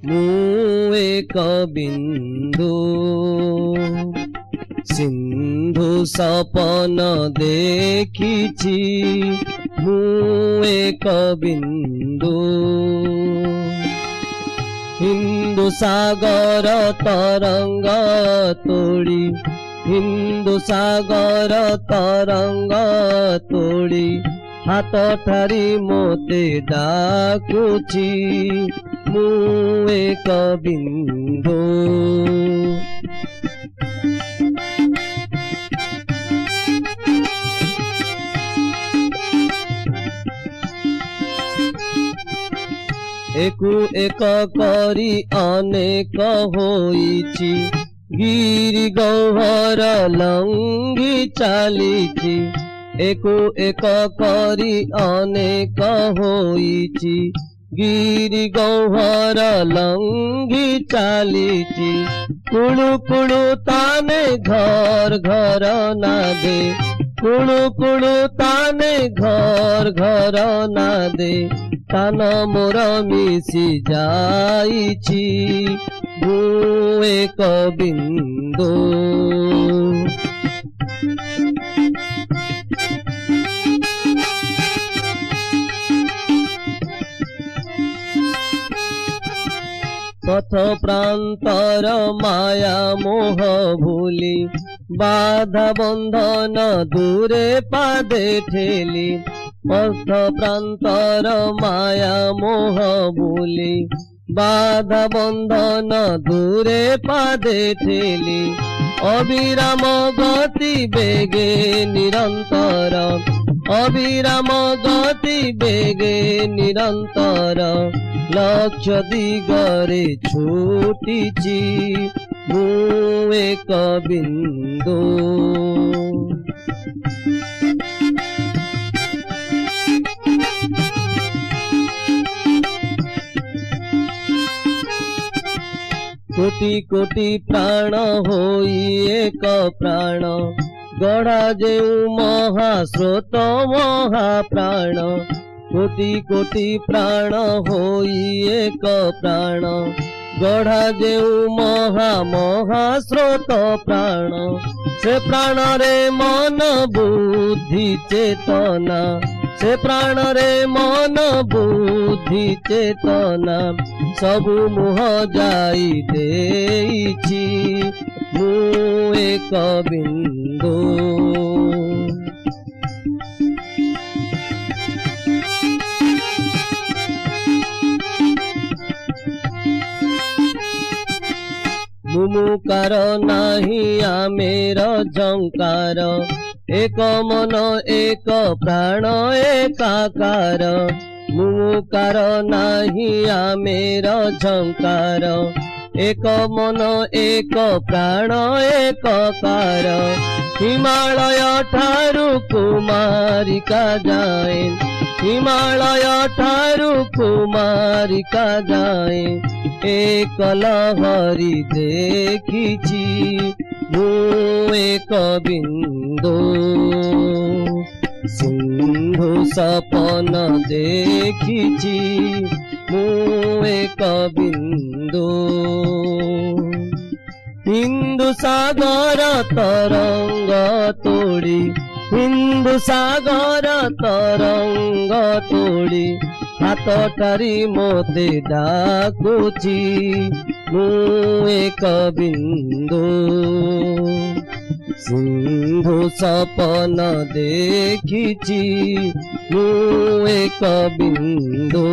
ମୁଁ ଏକ ବିନ୍ଦୁ। ସିନ୍ଧୁ ସପନ ଦେଖିଛି ମୁଁ ଏକ ବିନ୍ଦୁ। ହିନ୍ଦୁ ସାଗର ତରଙ୍ଗ ତୋଳି, ହିନ୍ଦୁ ସାଗର ତରଙ୍ଗ ତୋଳି ହାତ ଠାରି ମୋତେ ଡାକୁଛି ମୁଁ ଏକ ବିନ୍ଦୁ। एकु एक करी अनेक होइछि, गिरि गह्वर लंघि चालिछि। एकु एक करी अनेक होइछि, गिरि गह्वर लंघि चालिछि। कुळु कुळु ताने घर घर नादे, कुळु कुळु ताने घर घर नादे। तान मोर मिशि जाइछि ମୁଁ ଏକ ବିନ୍ଦୁ। पथ प्रांतर माया मोह भूली, बाधा बंधन दूरे पादे ठेली। पथ प्रांतर माया मोह भूली, बाधा बंधन दूरे पादे ठेली। अविराम गति बेगे निरंतर, अविराम गति बेगे निरंतर। लक्ष्य दिगरे छूटिछि ମୁଁ ଏକ ବିନ୍ଦୁ। कोटि कोटि प्राण होई एक प्राण, गढ़ा जेउ महास्रोत महाप्राण। कोटि कोटि प्राण होई एक प्राण, गढ़ा जेउ महा महास्रोत प्राण। से प्राण रे मन बुद्धि चेतना, से प्राण रे मन बुद्धि चेतना। सबु मुह जाई देइछि ମୁଁ ଏକ बिंदु। मुमुकार नाही आमेर झंकार, एक मन एक प्राण एकाकार। मुमुकार नाही आमेर झंकार, एक मन एक प्राण एकाकार। हिमालय ठारू कुमारिका जाए, हिमालय ठारू कुमारिका जाए। एक लहरी देखिछि ମୁଁ ଏକ ବିନ୍ଦୁ। सिंधु सपन देखिछि ମୁଁ ଏକ बिंदु। हिंदू सागर तरंग तोड़ी, हिंदू सागर तरंग तोड़ी हाथ ठारी मोते डाकुछि ମୁଁ ଏକ बिंदु। सिंधु सपन देखिछि ମୁଁ ଏକ बिंदु।